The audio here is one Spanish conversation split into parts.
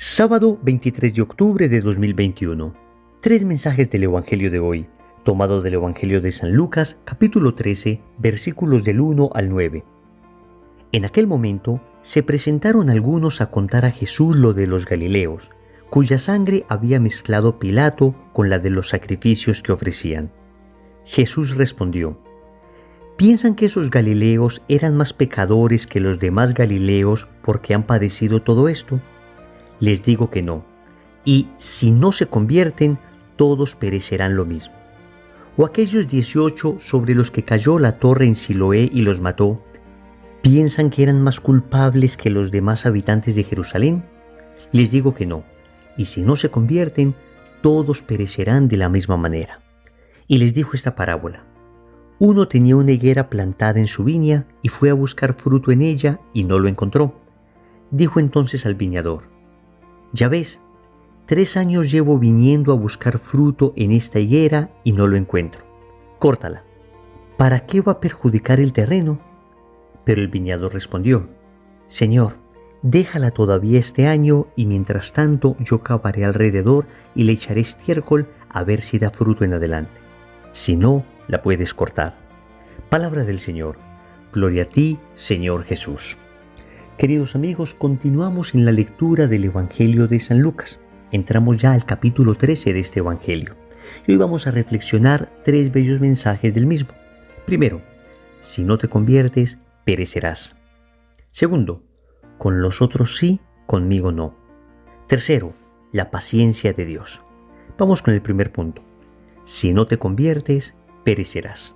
Sábado 23 de octubre de 2021. Tres mensajes del Evangelio de hoy, tomado del Evangelio de San Lucas, capítulo 13, versículos del 1 al 9. En aquel momento se presentaron algunos a contar a Jesús lo de los Galileos, cuya sangre había mezclado Pilato con la de los sacrificios que ofrecían. Jesús respondió: ¿Piensan que esos Galileos eran más pecadores que los demás Galileos porque han padecido todo esto? Les digo que no, y si no se convierten, todos perecerán lo mismo. ¿O aquellos 18 sobre los que cayó la torre en Siloé y los mató, piensan que eran más culpables que los demás habitantes de Jerusalén? Les digo que no, y si no se convierten, todos perecerán de la misma manera. Y les dijo esta parábola: uno tenía una higuera plantada en su viña y fue a buscar fruto en ella y no lo encontró. Dijo entonces al viñador: ya ves, 3 años llevo viniendo a buscar fruto en esta higuera y no lo encuentro. Córtala. ¿Para qué va a perjudicar el terreno? Pero el viñador respondió: Señor, déjala todavía este año y mientras tanto yo cavaré alrededor y le echaré estiércol a ver si da fruto en adelante. Si no, la puedes cortar. Palabra del Señor. Gloria a ti, Señor Jesús. Queridos amigos, continuamos en la lectura del Evangelio de San Lucas. Entramos ya al capítulo 13 de este Evangelio. Y hoy vamos a reflexionar 3 bellos mensajes del mismo. Primero, si no te conviertes, perecerás. Segundo, con los otros sí, conmigo no. Tercero, la paciencia de Dios. Vamos con el primer punto. Si no te conviertes, perecerás.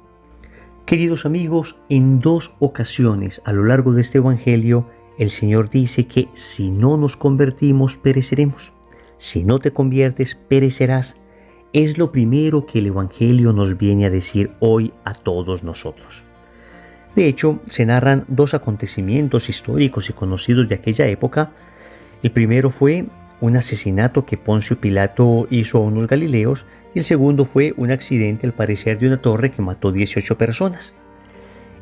Queridos amigos, en 2 ocasiones a lo largo de este Evangelio, el Señor dice que si no nos convertimos, pereceremos. Si no te conviertes, perecerás. Es lo primero que el Evangelio nos viene a decir hoy a todos nosotros. De hecho, se narran 2 acontecimientos históricos y conocidos de aquella época. El primero fue un asesinato que Poncio Pilato hizo a unos galileos, y el segundo fue un accidente, al parecer, de una torre que mató 18 personas.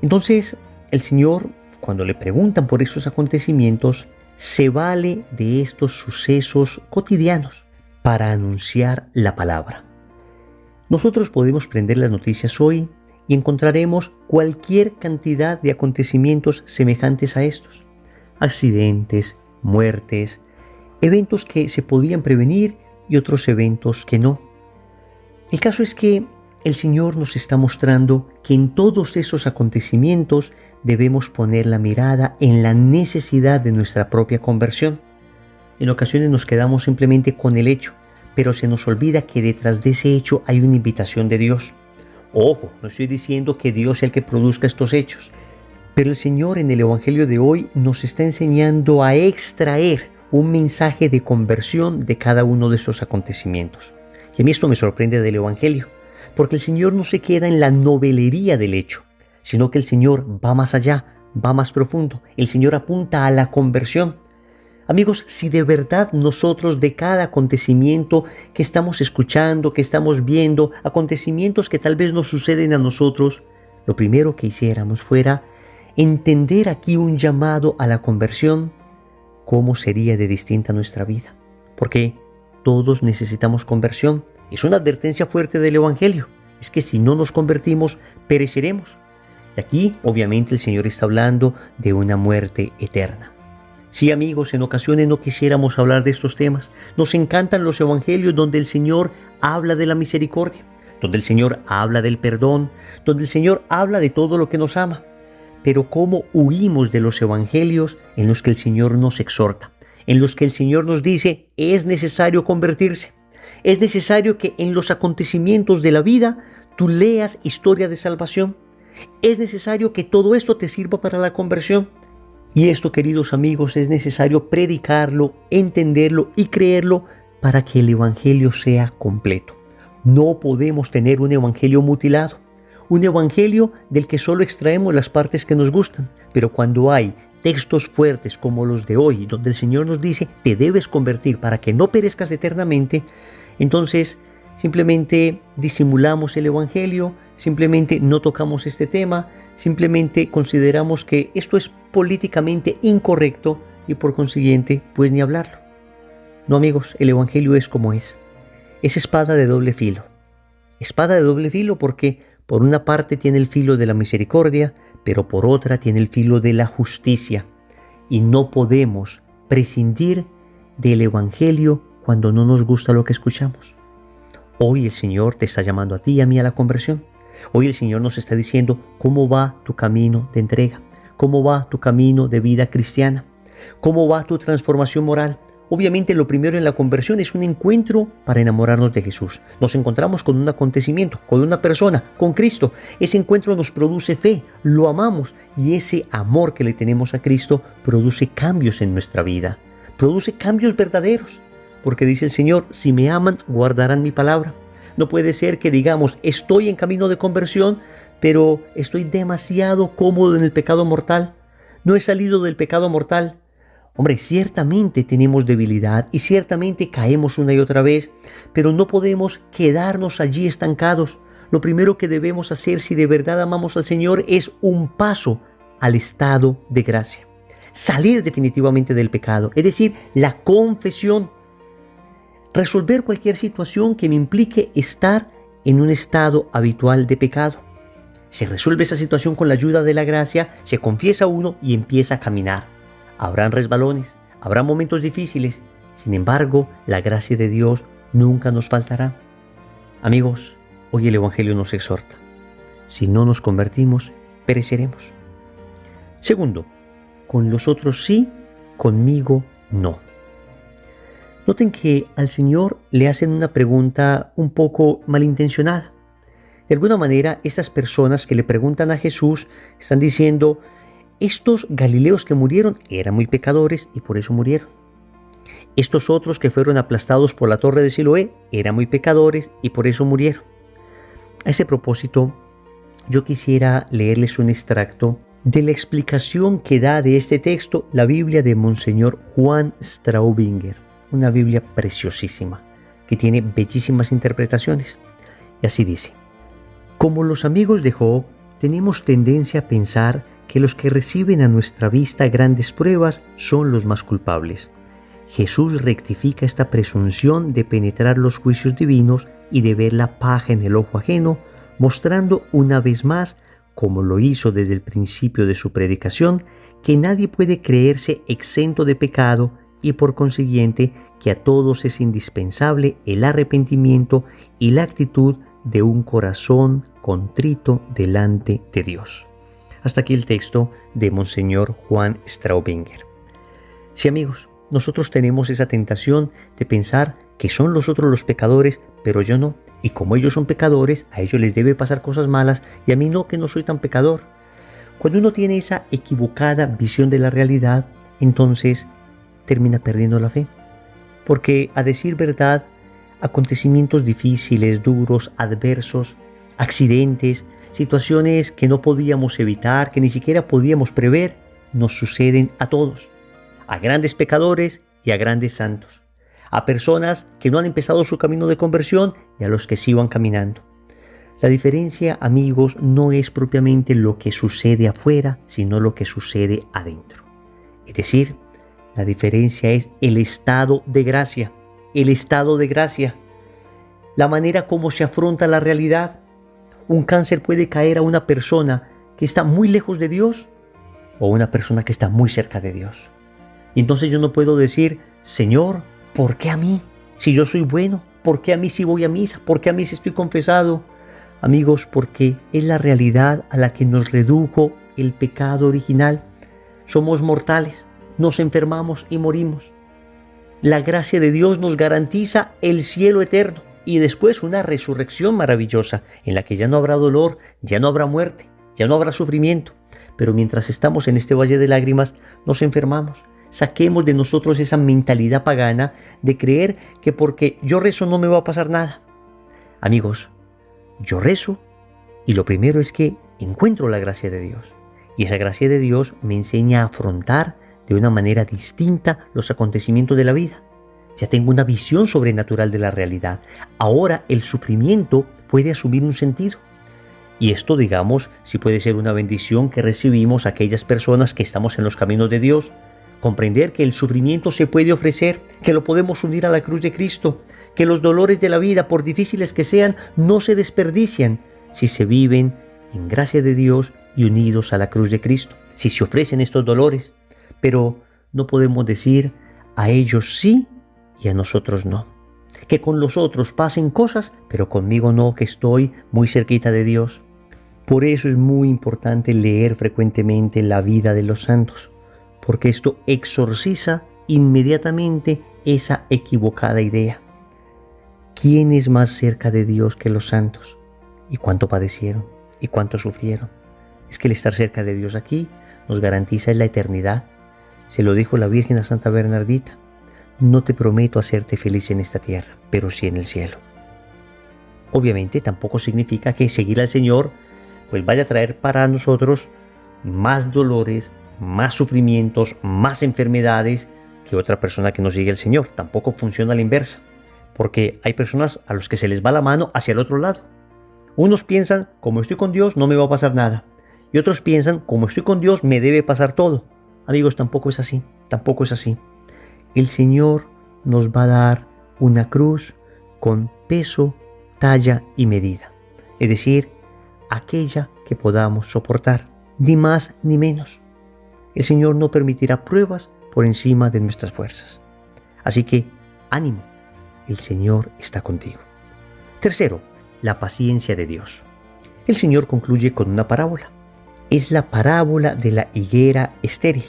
Entonces, el Señor, cuando le preguntan por esos acontecimientos, se vale de estos sucesos cotidianos para anunciar la palabra. Nosotros podemos prender las noticias hoy y encontraremos cualquier cantidad de acontecimientos semejantes a estos. Accidentes, muertes, eventos que se podían prevenir y otros eventos que no. El caso es que el Señor nos está mostrando que en todos esos acontecimientos debemos poner la mirada en la necesidad de nuestra propia conversión. En ocasiones nos quedamos simplemente con el hecho, pero se nos olvida que detrás de ese hecho hay una invitación de Dios. Ojo, no estoy diciendo que Dios sea el que produzca estos hechos, pero el Señor en el Evangelio de hoy nos está enseñando a extraer un mensaje de conversión de cada uno de esos acontecimientos. Y a mí esto me sorprende del Evangelio, porque el Señor no se queda en la novelería del hecho, sino que el Señor va más allá, va más profundo. El Señor apunta a la conversión. Amigos, si de verdad nosotros de cada acontecimiento que estamos escuchando, que estamos viendo, acontecimientos que tal vez nos suceden a nosotros, lo primero que hiciéramos fuera entender aquí un llamado a la conversión, ¿cómo sería de distinta nuestra vida? Porque todos necesitamos conversión. Es una advertencia fuerte del Evangelio. Es que si no nos convertimos, pereceremos. Y aquí, obviamente, el Señor está hablando de una muerte eterna. Sí, amigos, en ocasiones no quisiéramos hablar de estos temas. Nos encantan los Evangelios donde el Señor habla de la misericordia, donde el Señor habla del perdón, donde el Señor habla de todo lo que nos ama. Pero ¿cómo huimos de los Evangelios en los que el Señor nos exhorta? En los que el Señor nos dice, es necesario convertirse. Es necesario que en los acontecimientos de la vida tú leas historia de salvación. Es necesario que todo esto te sirva para la conversión. Y esto, queridos amigos, es necesario predicarlo, entenderlo y creerlo para que el Evangelio sea completo. No podemos tener un Evangelio mutilado, un Evangelio del que solo extraemos las partes que nos gustan. Pero cuando hay textos fuertes como los de hoy, donde el Señor nos dice, te debes convertir para que no perezcas eternamente, entonces simplemente disimulamos el Evangelio, simplemente no tocamos este tema, simplemente consideramos que esto es políticamente incorrecto y por consiguiente, pues ni hablarlo. No, amigos, el Evangelio es como es. Es espada de doble filo. Espada de doble filo porque por una parte tiene el filo de la misericordia, pero por otra tiene el filo de la justicia. Y no podemos prescindir del Evangelio cuando no nos gusta lo que escuchamos. Hoy el Señor te está llamando a ti y a mí a la conversión. Hoy el Señor nos está diciendo cómo va tu camino de entrega, cómo va tu camino de vida cristiana, cómo va tu transformación moral. Obviamente lo primero en la conversión es un encuentro para enamorarnos de Jesús. Nos encontramos con un acontecimiento, con una persona, con Cristo. Ese encuentro nos produce fe, lo amamos y ese amor que le tenemos a Cristo produce cambios en nuestra vida. Produce cambios verdaderos. Porque dice el Señor, si me aman, guardarán mi palabra. No puede ser que digamos, estoy en camino de conversión, pero estoy demasiado cómodo en el pecado mortal. No he salido del pecado mortal. Hombre, ciertamente tenemos debilidad y ciertamente caemos una y otra vez, pero no podemos quedarnos allí estancados. Lo primero que debemos hacer si de verdad amamos al Señor es un paso al estado de gracia. Salir definitivamente del pecado, es decir, la confesión. Resolver cualquier situación que me implique estar en un estado habitual de pecado. Se resuelve esa situación con la ayuda de la gracia, se confiesa uno y empieza a caminar. Habrán resbalones, habrá momentos difíciles, sin embargo, la gracia de Dios nunca nos faltará. Amigos, hoy el Evangelio nos exhorta. Si no nos convertimos, pereceremos. Segundo, con los otros sí, conmigo no. Noten que al Señor le hacen una pregunta un poco malintencionada. De alguna manera, estas personas que le preguntan a Jesús están diciendo, estos galileos que murieron eran muy pecadores y por eso murieron. Estos otros que fueron aplastados por la torre de Siloé eran muy pecadores y por eso murieron. A ese propósito, yo quisiera leerles un extracto de la explicación que da de este texto la Biblia de Monseñor Juan Straubinger, una Biblia preciosísima que tiene bellísimas interpretaciones. Y así dice: como los amigos de Job, tenemos tendencia a pensar que los que reciben a nuestra vista grandes pruebas son los más culpables. Jesús rectifica esta presunción de penetrar los juicios divinos y de ver la paja en el ojo ajeno, mostrando una vez más, como lo hizo desde el principio de su predicación, que nadie puede creerse exento de pecado y por consiguiente que a todos es indispensable el arrepentimiento y la actitud de un corazón contrito delante de Dios. Hasta aquí el texto de Monseñor Juan Straubinger. Sí, amigos, nosotros tenemos esa tentación de pensar que son los otros los pecadores, pero yo no. Y como ellos son pecadores, a ellos les debe pasar cosas malas y a mí no, que no soy tan pecador. Cuando uno tiene esa equivocada visión de la realidad, entonces termina perdiendo la fe. Porque, a decir verdad, acontecimientos difíciles, duros, adversos, accidentes, situaciones que no podíamos evitar, que ni siquiera podíamos prever, nos suceden a todos, a grandes pecadores y a grandes santos, a personas que no han empezado su camino de conversión y a los que sí van caminando. La diferencia, amigos, no es propiamente lo que sucede afuera, sino lo que sucede adentro. Es decir, la diferencia es el estado de gracia, la manera como se afronta la realidad. Un cáncer puede caer a una persona que está muy lejos de Dios o una persona que está muy cerca de Dios. Y entonces yo no puedo decir, Señor, ¿por qué a mí? Si yo soy bueno, ¿por qué a mí si voy a misa? ¿Por qué a mí si estoy confesado? Amigos, porque es la realidad a la que nos redujo el pecado original. Somos mortales, nos enfermamos y morimos. La gracia de Dios nos garantiza el cielo eterno y después una resurrección maravillosa en la que ya no habrá dolor, ya no habrá muerte, ya no habrá sufrimiento. Pero mientras estamos en este valle de lágrimas, nos enfermamos. Saquemos de nosotros esa mentalidad pagana de creer que porque yo rezo no me va a pasar nada. Amigos, yo rezo y lo primero es que encuentro la gracia de Dios. Y esa gracia de Dios me enseña a afrontar de una manera distinta los acontecimientos de la vida. Ya tengo una visión sobrenatural de la realidad. Ahora el sufrimiento puede asumir un sentido. Y esto, digamos, sí puede ser una bendición que recibimos aquellas personas que estamos en los caminos de Dios. comprender que el sufrimiento se puede ofrecer, que lo podemos unir a la cruz de Cristo, que los dolores de la vida, por difíciles que sean, no se desperdician si se viven en gracia de Dios y unidos a la cruz de Cristo, si se ofrecen estos dolores. Pero no podemos decir a ellos sí y a nosotros no. Que con los otros pasen cosas, pero conmigo no, que estoy muy cerquita de Dios. Por eso es muy importante leer frecuentemente la vida de los santos, porque esto exorciza inmediatamente esa equivocada idea. ¿Quién es más cerca de Dios que los santos? ¿Y cuánto padecieron? ¿Y cuánto sufrieron? Es que el estar cerca de Dios aquí nos garantiza la eternidad. Se lo dijo la Virgen a Santa Bernardita: no te prometo hacerte feliz en esta tierra, pero sí en el cielo. Obviamente tampoco significa que seguir al Señor pues vaya a traer para nosotros más dolores, más sufrimientos, más enfermedades que otra persona que no sigue al Señor. Tampoco funciona a la inversa, porque hay personas a los que se les va la mano hacia el otro lado. Unos piensan, como estoy con Dios no me va a pasar nada, y otros piensan, como estoy con Dios me debe pasar todo. Amigos, tampoco es así, tampoco es así. El Señor nos va a dar una cruz con peso, talla y medida, es decir, aquella que podamos soportar, ni más ni menos. El Señor no permitirá pruebas por encima de nuestras fuerzas. Así que, ánimo, el Señor está contigo. Tercero, la paciencia de Dios. El Señor concluye con una parábola. Es la parábola de la higuera estéril.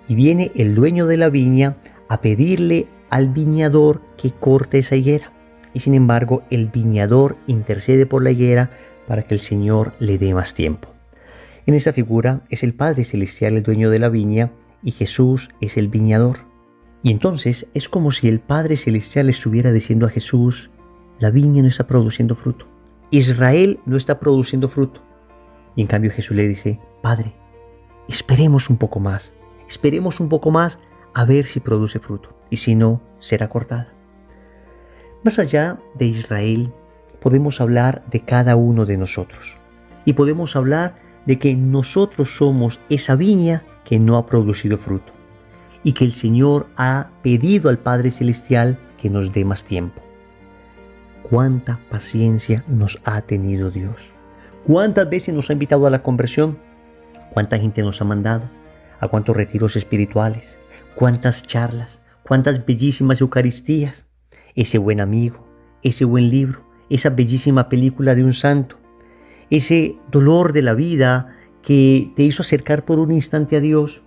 Y viene el dueño de la viña a pedirle al viñador que corte esa higuera. Y sin embargo, el viñador intercede por la higuera para que el Señor le dé más tiempo. En esta figura es el Padre Celestial el dueño de la viña y Jesús es el viñador. Y entonces es como si el Padre Celestial estuviera diciendo a Jesús: la viña no está produciendo fruto, Israel no está produciendo fruto. Y en cambio Jesús le dice: Padre, esperemos un poco más a ver si produce fruto, y si no, será cortada. Más allá de Israel, podemos hablar de cada uno de nosotros. Y podemos hablar de que nosotros somos esa viña que no ha producido fruto. Y que el Señor ha pedido al Padre Celestial que nos dé más tiempo. ¿Cuánta paciencia nos ha tenido Dios? ¿Cuántas veces nos ha invitado a la conversión? ¿Cuánta gente nos ha mandado? ¿A cuántos retiros espirituales? ¿Cuántas charlas? ¿Cuántas bellísimas Eucaristías? Ese buen amigo, ese buen libro, esa bellísima película de un santo, ese dolor de la vida que te hizo acercar por un instante a Dios.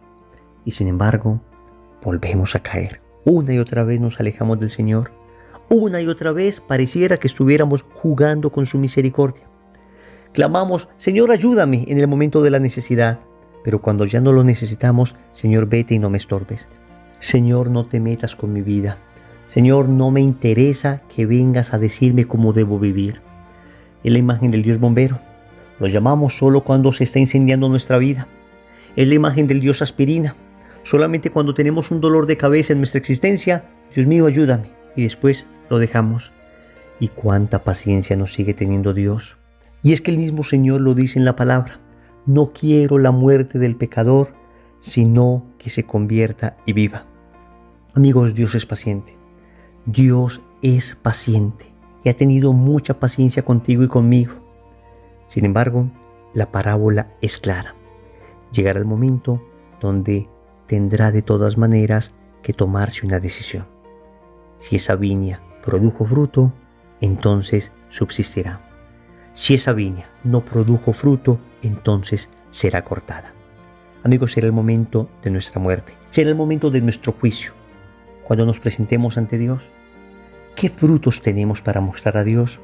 Y sin embargo, volvemos a caer. Una y otra vez nos alejamos del Señor. Una y otra vez pareciera que estuviéramos jugando con su misericordia. Clamamos: Señor, ayúdame en el momento de la necesidad. Pero cuando ya no lo necesitamos, Señor, vete y no me estorbes. Señor, no te metas con mi vida. Señor, no me interesa que vengas a decirme cómo debo vivir. Es la imagen del Dios bombero. Lo llamamos solo cuando se está incendiando nuestra vida. Es la imagen del Dios aspirina. Solamente cuando tenemos un dolor de cabeza en nuestra existencia, Dios mío, ayúdame. Y después lo dejamos. ¿Y cuánta paciencia nos sigue teniendo Dios? Y es que el mismo Señor lo dice en la palabra: no quiero la muerte del pecador, sino que se convierta y viva. Amigos, Dios es paciente. Dios es paciente y ha tenido mucha paciencia contigo y conmigo. Sin embargo, la parábola es clara. Llegará el momento donde tendrá de todas maneras que tomarse una decisión. Si esa viña produjo fruto, entonces subsistirá. Si esa viña no produjo fruto, entonces será cortada. Amigos, será el momento de nuestra muerte. Será el momento de nuestro juicio. Cuando nos presentemos ante Dios, ¿qué frutos tenemos para mostrar a Dios?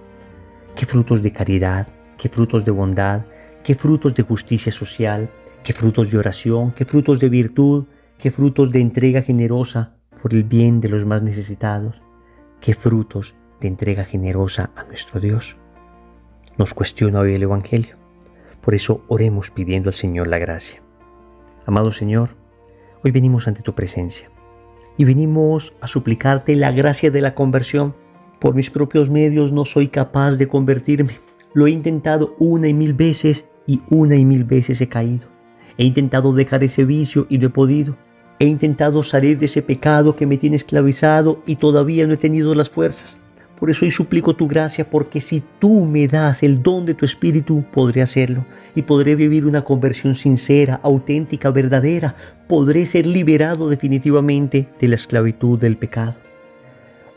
¿Qué frutos de caridad? ¿Qué frutos de bondad? ¿Qué frutos de justicia social? ¿Qué frutos de oración? ¿Qué frutos de virtud? ¿Qué frutos de entrega generosa por el bien de los más necesitados? ¿Qué frutos de entrega generosa a nuestro Dios? Nos cuestiona hoy el Evangelio. Por eso oremos pidiendo al Señor la gracia. Amado Señor, hoy venimos ante tu presencia y venimos a suplicarte la gracia de la conversión. Por mis propios medios no soy capaz de convertirme. Lo he intentado una y mil veces he caído. He intentado dejar ese vicio y no he podido. He intentado salir de ese pecado que me tiene esclavizado y todavía no he tenido las fuerzas. Por eso hoy suplico tu gracia, porque si tú me das el don de tu Espíritu, podré hacerlo y podré vivir una conversión sincera, auténtica, verdadera. Podré ser liberado definitivamente de la esclavitud del pecado.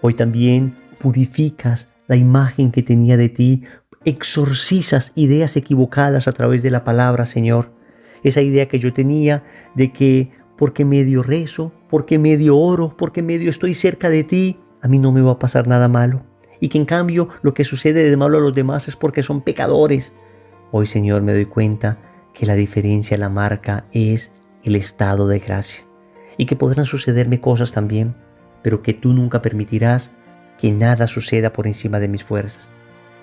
Hoy también purificas la imagen que tenía de ti, exorcizas ideas equivocadas a través de la palabra, Señor. Esa idea que yo tenía de que porque medio rezo, porque medio oro, porque medio estoy cerca de ti, a mí no me va a pasar nada malo. Y que en cambio lo que sucede de malo a los demás es porque son pecadores. Hoy, Señor, me doy cuenta que la diferencia, la marca es el estado de gracia. Y que podrán sucederme cosas también, pero que tú nunca permitirás que nada suceda por encima de mis fuerzas.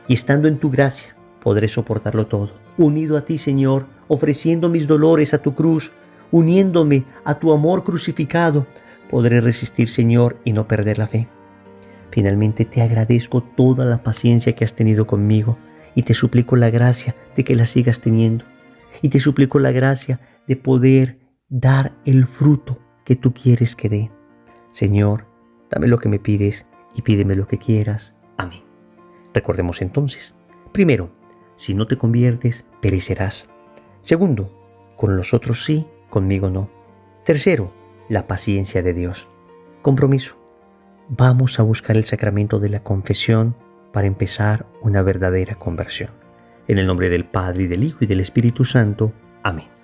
Y estando en tu gracia, podré soportarlo todo. Unido a ti, Señor, ofreciendo mis dolores a tu cruz, uniéndome a tu amor crucificado, podré resistir, Señor, y no perder la fe. Finalmente te agradezco toda la paciencia que has tenido conmigo y te suplico la gracia de que la sigas teniendo. Y te suplico la gracia de poder dar el fruto que tú quieres que dé. Señor, dame lo que me pides y pídeme lo que quieras. Amén. Recordemos entonces, primero, si no te conviertes, perecerás. Segundo, con los otros sí, conmigo no. Tercero, la paciencia de Dios. Compromiso. Vamos a buscar el sacramento de la confesión para empezar una verdadera conversión. En el nombre del Padre, y del Hijo, y del Espíritu Santo. Amén.